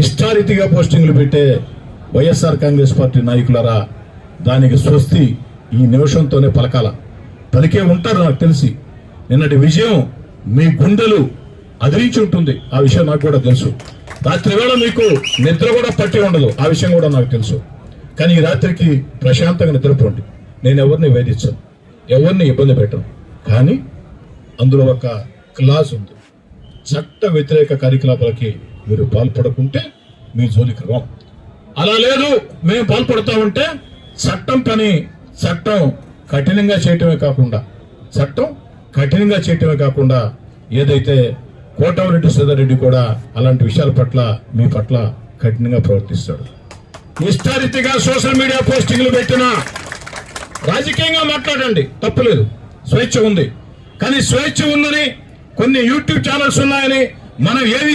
ఇష్టారీతిగా పోస్టింగ్లు పెట్టే వైఎస్ఆర్ కాంగ్రెస్ పార్టీ నాయకులరా, దానికి స్వస్తి ఈ నిమిషంతోనే పలికే ఉంటారు. నాకు తెలిసి నిన్నటి విజయం మీ గుండెలు అదిరించి ఉంటుంది. ఆ విషయం నాకు కూడా తెలుసు. రాత్రి వేళ మీకు నిద్ర కూడా పట్టి ఉండదు. ఆ విషయం కూడా నాకు తెలుసు. కానీ ఈ రాత్రికి ప్రశాంతంగా నిద్రపోండి. నేను ఎవరిని వేధించను, ఎవరిని ఇబ్బంది పెట్టను. కానీ అందులో ఒక క్లాజ్ ఉంది. చట్ట వ్యతిరేక కార్యకలాపాలకి మీరు పాల్పడకుంటే మీ జోలికి రాం. అలా లేదు, మేము పాల్పడతామంటే చట్టం కఠినంగా చేయటమే కాకుండా ఏదైతే కోటమిరెడ్డి సుధారెడ్డి కూడా అలాంటి విషయాల పట్ల మీ పట్ల కఠినంగా ప్రవర్తిస్తాడు. ఇష్టారీతిగా సోషల్ మీడియా పోస్టింగ్లు పెట్టినా రాజకీయంగా మాట్లాడండి, తప్పులేదు, స్వేచ్ఛ ఉంది. కానీ స్వేచ్ఛ ఉందని కొన్ని యూట్యూబ్ ఛానల్స్ ఉన్నాయని మనం ఏమి